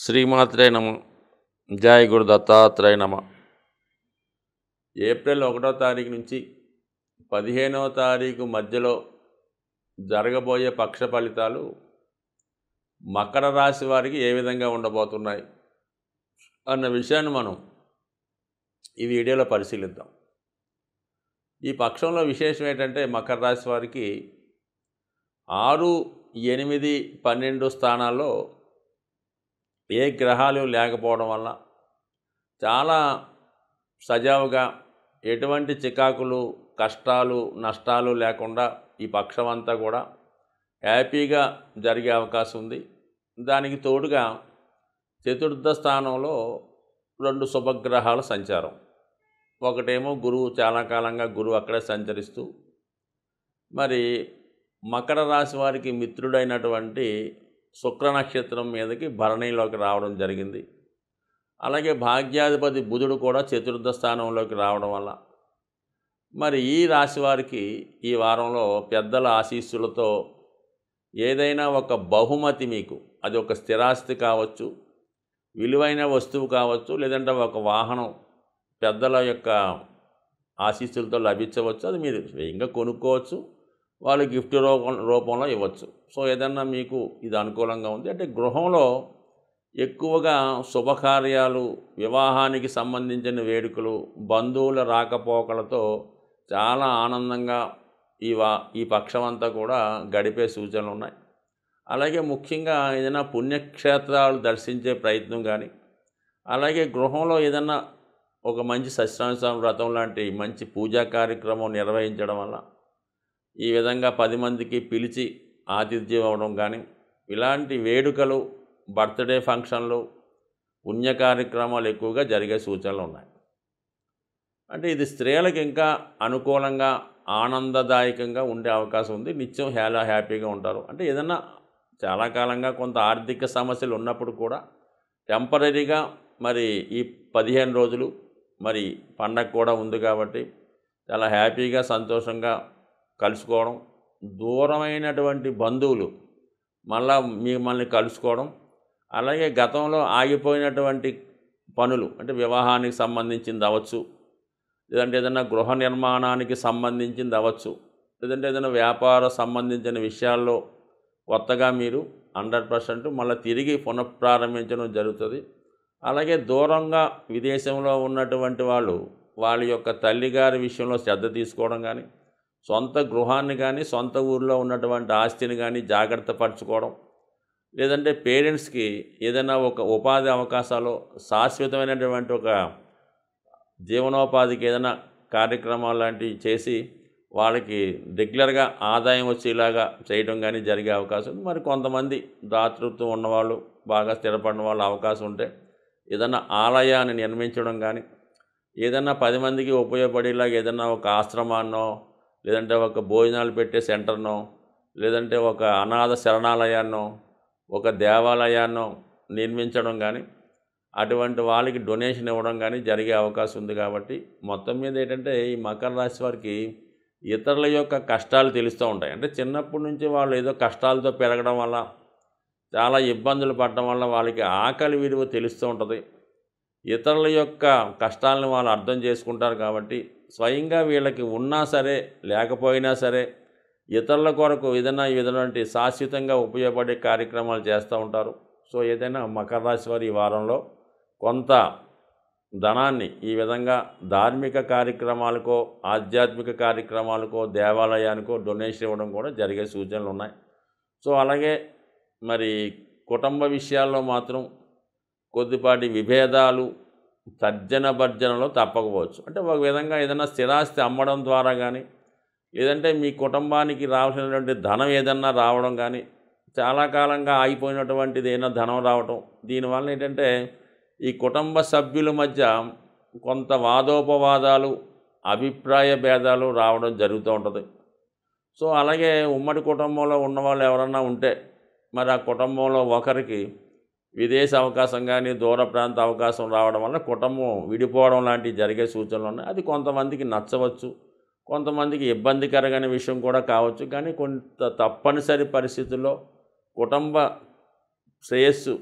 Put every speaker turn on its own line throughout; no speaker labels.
శ్రీమాత్రే నమ. జై గురు దత్తాత్రేయ నమ. ఏప్రిల్ 1వ తారీఖు నుంచి 15వ తారీఖు మధ్యలో జరగబోయే పక్ష ఫలితాలు మకర రాశి వారికి ఏ విధంగా ఉండబోతున్నాయి అన్న విషయాన్ని మనం ఈ వీడియోలో పరిశీలిద్దాం. ఈ పక్షంలో విశేషం ఏంటంటే మకర రాశి వారికి 6, 8, 12 స్థానాల్లో ఏ గ్రహాలు లేకపోవడం వల్ల చాలా సజావుగా ఎటువంటి చికాకులు, కష్టాలు, నష్టాలు లేకుండా ఈ పక్షం అంతా కూడా హ్యాపీగా జరిగే అవకాశం ఉంది. దానికి తోడుగా చతుర్థ స్థానంలో 2 శుభగ్రహాల సంచారం. ఒకటేమో గురువు, చాలా కాలంగా గురువు అక్కడే సంచరిస్తూ మరి మకర రాశి వారికి మిత్రుడైనటువంటి శుక్ర నక్షత్రం మీదకి భరణిలోకి రావడం జరిగింది. అలాగే భాగ్యాధిపతి బుధుడు కూడా చతుర్థ స్థానంలోకి రావడం వల్ల మరి ఈ రాశి వారికి ఈ వారంలో పెద్దల ఆశీస్సులతో ఏదైనా ఒక బహుమతి, మీకు అది ఒక స్థిరాస్తి కావచ్చు, విలువైన వస్తువు కావచ్చు, లేదంటే ఒక వాహనం పెద్దల యొక్క ఆశీస్సులతో లభించవచ్చు. అది మీరు స్వయంగా కొనుక్కోవచ్చు, వాళ్ళు గిఫ్ట్ రూపంలో ఇవ్వచ్చు. సో ఏదన్నా మీకు ఇది అనుకూలంగా ఉంది అంటే గృహంలో ఎక్కువగా శుభకార్యాలు, వివాహానికి సంబంధించిన వేడుకలు, బంధువుల రాకపోకలతో చాలా ఆనందంగా ఈ పక్షమంతా కూడా గడిపే సూచనలు ఉన్నాయి. అలాగే ముఖ్యంగా ఏదైనా పుణ్యక్షేత్రాలు దర్శించే ప్రయత్నం కానీ, అలాగే గృహంలో ఏదన్నా ఒక మంచి సత్యనారాయణ వ్రతం లాంటి మంచి పూజా కార్యక్రమం నిర్వహించడం వల్ల ఈ విధంగా 10 మందికి పిలిచి ఆతిథ్యం అవ్వడం కానీ, ఇలాంటి వేడుకలు, బర్త్డే ఫంక్షన్లు, పుణ్య కార్యక్రమాలు ఎక్కువగా జరిగే సూచనలు ఉన్నాయి. అంటే ఇది స్త్రీలకు ఇంకా అనుకూలంగా, ఆనందదాయకంగా ఉండే అవకాశం ఉంది. నిత్యం హ్యాపీగా ఉంటారు. అంటే ఏదన్నా చాలా కాలంగా కొంత ఆర్థిక సమస్యలు ఉన్నప్పుడు కూడా టెంపరీగా మరి ఈ 15 రోజులు మరి పండగ కూడా ఉంది కాబట్టి చాలా హ్యాపీగా, సంతోషంగా కలుసుకోవడం, దూరమైనటువంటి బంధువులు మళ్ళా మిమ్మల్ని కలుసుకోవడం, అలాగే గతంలో ఆగిపోయినటువంటి పనులు అంటే వివాహానికి సంబంధించింది అవ్వచ్చు, లేదంటే ఏదైనా గృహ నిర్మాణానికి సంబంధించింది అవ్వచ్చు, లేదంటే ఏదైనా వ్యాపార సంబంధించిన విషయాల్లో కొత్తగా మీరు 100% మళ్ళీ తిరిగి పునఃప్రారంభించడం జరుగుతుంది. అలాగే దూరంగా విదేశంలో ఉన్నటువంటి వాళ్ళు వాళ్ళ యొక్క తల్లిగారి విషయంలో శ్రద్ధ తీసుకోవడం కానీ, సొంత గృహాన్ని కానీ, సొంత ఊరిలో ఉన్నటువంటి ఆస్తిని కానీ జాగ్రత్త పరచుకోవడం, లేదంటే పేరెంట్స్కి ఏదైనా ఒక ఉపాధి అవకాశాలు, శాశ్వతమైనటువంటి ఒక జీవనోపాధికి ఏదైనా కార్యక్రమాలు లాంటివి చేసి వాళ్ళకి రెగ్యులర్గా ఆదాయం వచ్చేలాగా చేయడం కానీ జరిగే అవకాశం ఉంది. మరి కొంతమంది దాతృత్వం ఉన్నవాళ్ళు, బాగా స్థిరపడిన వాళ్ళు అవకాశం ఉంటే ఏదైనా ఆలయాన్ని నిర్మించడం కానీ, ఏదైనా 10 మందికి ఉపయోగపడేలాగా ఏదైనా ఒక ఆశ్రమాన్నో, లేదంటే ఒక భోజనాలు పెట్టే సెంటర్నో, లేదంటే ఒక అనాథ శరణాలయాన్నో, ఒక దేవాలయాన్నో నిర్మించడం కానీ, అటువంటి వాళ్ళకి డొనేషన్ ఇవ్వడం కానీ జరిగే అవకాశం ఉంది. కాబట్టి మొత్తం మీద ఏంటంటే ఈ మకర రాశి వారికి ఇతరుల యొక్క కష్టాలు తెలుస్తూ ఉంటాయి. అంటే చిన్నప్పటి నుంచి వాళ్ళు ఏదో కష్టాలతో పెరగడం వల్ల, చాలా ఇబ్బందులు పడడం వల్ల వాళ్ళకి ఆకలి విలువ తెలుస్తూ ఉంటుంది. ఇతరుల యొక్క కష్టాలను వాళ్ళు అర్థం చేసుకుంటారు కాబట్టి స్వయంగా వీళ్ళకి ఉన్నా సరే లేకపోయినా సరే ఇతరుల కొరకు ఏదైనా ఈ విధమైన శాశ్వతంగా ఉపయోగపడే కార్యక్రమాలు చేస్తూ ఉంటారు. సో ఏదైనా మకర రాశి వారి ఈ వారంలో కొంత ధనాన్ని ఈ విధంగా ధార్మిక కార్యక్రమాలకో, ఆధ్యాత్మిక కార్యక్రమాలకో, దేవాలయానికో డొనేషన్ ఇవ్వడం కూడా జరిగే సూచనలు ఉన్నాయి. సో అలాగే మరి కుటుంబ విషయాల్లో మాత్రం కొద్దిపాటి విభేదాలు, తర్జన భర్జనలో తప్పకపోవచ్చు. అంటే ఒక విధంగా ఏదైనా స్థిరాస్తి అమ్మడం ద్వారా కానీ, లేదంటే మీ కుటుంబానికి రావాల్సినటువంటి ధనం ఏదన్నా రావడం కానీ, చాలా కాలంగా ఆగిపోయినటువంటిది ఏదైనా ధనం రావటం, దీనివల్ల ఏంటంటే ఈ కుటుంబ సభ్యుల మధ్య కొంత వాదోపవాదాలు, అభిప్రాయ భేదాలు రావడం జరుగుతూ ఉంటుంది. సో అలాగే ఉమ్మడి కుటుంబంలో ఉన్నవాళ్ళు ఎవరన్నా ఉంటే మరి ఆ కుటుంబంలో ఒకరికి విదేశ అవకాశం కానీ, దూర ప్రాంత అవకాశం రావడం వల్ల కుటుంబం విడిపోవడం లాంటివి జరిగే సూచనలు ఉన్నాయి. అది కొంతమందికి నచ్చవచ్చు, కొంతమందికి ఇబ్బందికరమైన విషయం కూడా కావచ్చు. కానీ కొంత తప్పనిసరి పరిస్థితుల్లో కుటుంబ శ్రేయస్సు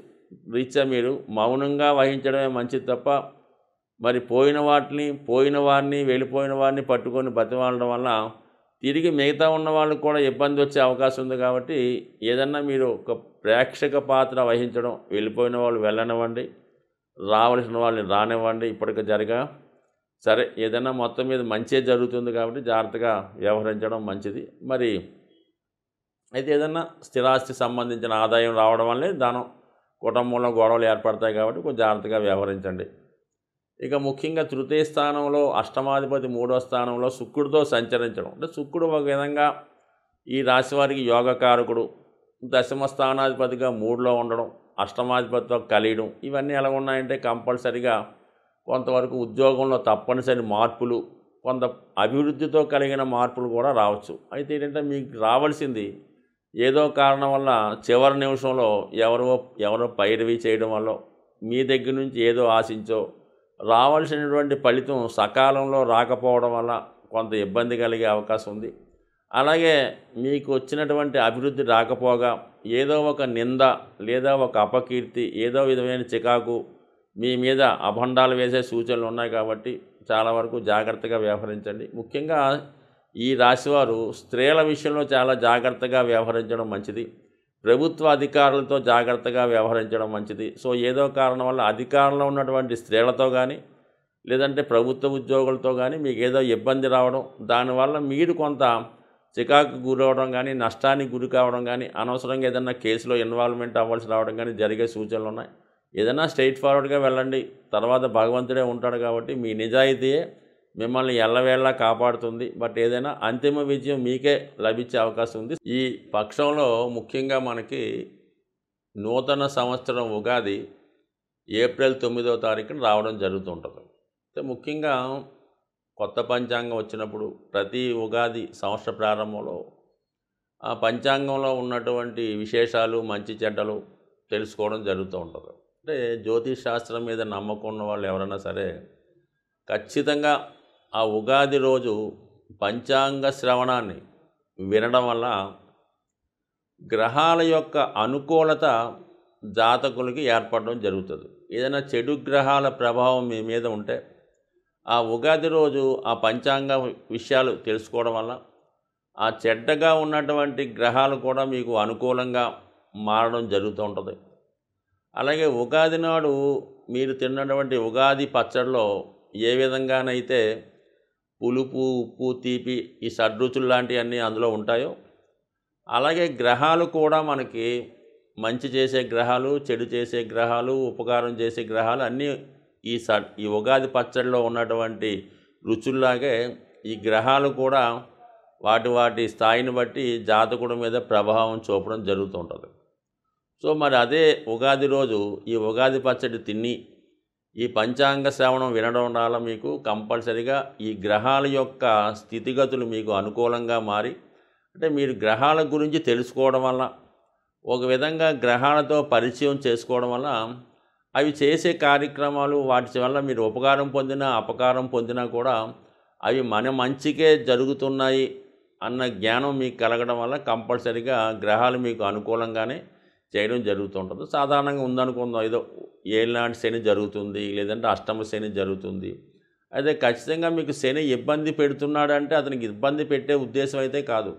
రీత్యా మీరు మౌనంగా వహించడమే మంచిది తప్ప మరి పోయిన వారిని వెళ్ళిపోయిన వారిని పట్టుకొని బతిమాలడం వల్ల తిరిగి మిగతా ఉన్న వాళ్ళకు కూడా ఇబ్బంది వచ్చే అవకాశం ఉంది. కాబట్టి ఏదన్నా మీరు ఒక ప్రేక్షక పాత్ర వహించడం, వెళ్ళిపోయిన వాళ్ళు వెళ్ళనివ్వండి, రావాల్సిన వాళ్ళని రానివ్వండి. ఇప్పటికి సరే ఏదైనా మొత్తం మీద మంచే జరుగుతుంది కాబట్టి జాగ్రత్తగా వ్యవహరించడం మంచిది. మరి అయితే ఏదన్నా స్థిరాస్తి సంబంధించిన ఆదాయం రావడం వల్లే కుటుంబంలో గొడవలు ఏర్పడతాయి కాబట్టి కొంచెం జాగ్రత్తగా వ్యవహరించండి. ఇక ముఖ్యంగా తృతీయ స్థానంలో అష్టమాధిపతి 3వ స్థానంలో శుక్రుడితో సంచరించడం, అంటే శుక్రుడు ఒక విధంగా ఈ రాశి వారికి యోగకారకుడు, దశమ స్థానాధిపతిగా 3లో ఉండడం, అష్టమాధిపతితో కలియడం, ఇవన్నీ ఎలా ఉన్నాయంటే కంపల్సరిగా కొంతవరకు ఉద్యోగంలో తప్పనిసరి మార్పులు, కొంత అభివృద్ధితో కలిగిన మార్పులు కూడా రావచ్చు. అయితే ఏంటంటే మీకు రావాల్సింది ఏదో కారణం వల్ల చివరి నిమిషంలో ఎవరో పైరవి చేయడం వల్ల మీ దగ్గర నుంచి ఏదో ఆశించో రావాల్సినటువంటి ఫలితం సకాలంలో రాకపోవడం వల్ల కొంత ఇబ్బంది కలిగే అవకాశం ఉంది. అలాగే మీకు వచ్చినటువంటి అభివృద్ధి రాకపోగా ఏదో ఒక నింద లేదా ఒక అపకీర్తి, ఏదో విధమైన చికాకు మీ మీద అభండాలు వేసే సూచనలు ఉన్నాయి. కాబట్టి చాలా వరకు జాగ్రత్తగా వ్యవహరించండి. ముఖ్యంగా ఈ రాశివారు స్త్రీల విషయంలో చాలా జాగ్రత్తగా వ్యవహరించడం మంచిది. ప్రభుత్వ అధికారులతో జాగ్రత్తగా వ్యవహరించడం మంచిది. సో ఏదో కారణం వల్ల అధికారంలో ఉన్నటువంటి స్త్రీలతో కానీ లేదంటే ప్రభుత్వ ఉద్యోగులతో కానీ మీకు ఏదో ఇబ్బంది రావడం, దానివల్ల మీరు కొంత చికాకు గురవడం కానీ, నష్టానికి గురి కావడం కానీ, అనవసరంగా ఏదన్నా కేసులో ఇన్వాల్వ్మెంట్ అవ్వాల్సి రావడం కానీ జరిగే సూచనలు ఉన్నాయి. ఏదైనా స్ట్రైట్ ఫార్వర్డ్గా వెళ్ళండి. తర్వాత భగవంతుడే ఉంటాడు కాబట్టి మీ నిజాయితీయే మిమ్మల్ని ఎల్లవేళలా కాపాడుతుంది. బట్ ఏదైనా అంతిమ విజయం మీకే లభించే అవకాశం ఉంది. ఈ పక్షంలో ముఖ్యంగా మనకి నూతన సంవత్సరం ఉగాది ఏప్రిల్ 9వ తారీఖున రావడం జరుగుతుంటుంది. అయితే ముఖ్యంగా కొత్త పంచాంగం వచ్చినప్పుడు ప్రతి ఉగాది సంవత్సర ప్రారంభంలో ఆ పంచాంగంలో ఉన్నటువంటి విశేషాలు, మంచి చెడ్డలు తెలుసుకోవడం జరుగుతూ ఉంటుంది. అంటే జ్యోతిష్ శాస్త్రం మీద నమ్మకం ఉన్న వాళ్ళు ఎవరైనా సరే ఖచ్చితంగా ఆ ఉగాది రోజు పంచాంగ శ్రవణాన్ని వినడం వల్ల గ్రహాల యొక్క అనుకూలత జాతకులకి ఏర్పడడం జరుగుతుంది. ఏదైనా చెడు గ్రహాల ప్రభావం మీ మీద ఉంటే ఆ ఉగాది రోజు ఆ పంచాంగ విషయాలు తెలుసుకోవడం వల్ల ఆ చెడ్డగా ఉన్నటువంటి గ్రహాలు కూడా మీకు అనుకూలంగా మారడం జరుగుతూ ఉంటుంది. అలాగే ఉగాది నాడు మీరు తిన్నటువంటి ఉగాది పచ్చడిలో ఏ విధంగానైతే పులుపు, ఉప్పు, తీపి ఈ షడ్రుచులు లాంటివన్నీ అందులో ఉంటాయో అలాగే గ్రహాలు కూడా మనకి మంచి చేసే గ్రహాలు, చెడు చేసే గ్రహాలు, ఉపకారం చేసే గ్రహాలు అన్నీ ఈ ఉగాది పచ్చడిలో ఉన్నటువంటి రుచుల్లాగే ఈ గ్రహాలు కూడా వాటి స్థాయిని బట్టి జాతకుడి మీద ప్రభావం చూపడం జరుగుతూ ఉంటుంది. సో మరి అదే ఉగాది రోజు ఈ ఉగాది పచ్చడి తిని ఈ పంచాంగ శ్రవణం వినడం వల్ల మీకు కంపల్సరిగా ఈ గ్రహాల యొక్క స్థితిగతులు మీకు అనుకూలంగా మారి, అంటే మీరు గ్రహాల గురించి తెలుసుకోవడం వల్ల, ఒక విధంగా గ్రహాలతో పరిచయం చేసుకోవడం వల్ల అవి చేసే కార్యక్రమాలు వాటి వల్ల మీరు ఉపకారం పొందినా అపకారం పొందినా కూడా అవి మన మంచికే జరుగుతున్నాయి అన్న జ్ఞానం మీకు కలగడం వల్ల కంపల్సరిగా గ్రహాలు మీకు అనుకూలంగానే చేయడం జరుగుతుంటుంది. సాధారణంగా ఉందనుకుందాం, ఏదో ఏళ్ళనాటి శని జరుగుతుంది, లేదంటే అష్టమ శని జరుగుతుంది. అయితే ఖచ్చితంగా మీకు శని ఇబ్బంది పెడుతున్నాడంటే అతనికి ఇబ్బంది పెట్టే ఉద్దేశం అయితే కాదు.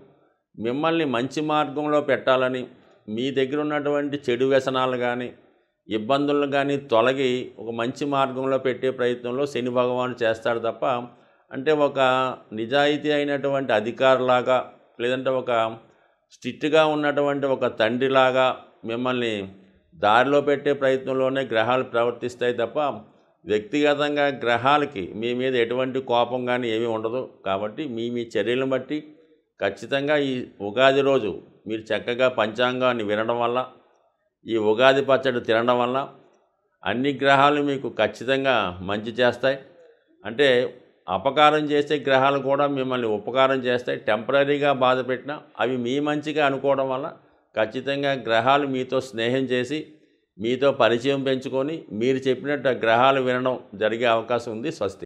మిమ్మల్ని మంచి మార్గంలో పెట్టాలని, మీ దగ్గర ఉన్నటువంటి చెడు వ్యసనాలు కానీ ఇబ్బందులను కానీ తొలగి ఒక మంచి మార్గంలో పెట్టే ప్రయత్నంలో శని భగవాను చేస్తాడు తప్ప, అంటే ఒక నిజాయితీ అయినటువంటి అధికారిలాగా లేదంటే ఒక స్ట్రిక్ట్గా ఉన్నటువంటి ఒక తండ్రిలాగా మిమ్మల్ని దారిలో పెట్టే ప్రయత్నంలోనే గ్రహాలు ప్రవర్తిస్తాయి తప్ప వ్యక్తిగతంగా గ్రహాలకి మీ మీద ఎటువంటి కోపం కానీ ఏమీ ఉండదు. కాబట్టి మీ చర్యలను బట్టి ఖచ్చితంగా ఈ ఉగాది రోజు మీరు చక్కగా పంచాంగాన్ని వినడం వల్ల, ఈ ఉగాది పచ్చడి తినడం వల్ల అన్ని గ్రహాలు మీకు ఖచ్చితంగా మంచి చేస్తాయి. అంటే అపకారం చేసే గ్రహాలు కూడా మిమ్మల్ని ఉపకారం చేస్తాయి. టెంపరీగా బాధ పెట్టినా అవి మీ మంచిగా అనుకోవడం వల్ల ఖచ్చితంగా గ్రహాలు మీతో స్నేహం చేసి మీతో పరిచయం పెంచుకొని మీరు చెప్పినట్టు గ్రహాలు వినడం జరిగే అవకాశం ఉంది. స్వస్తి.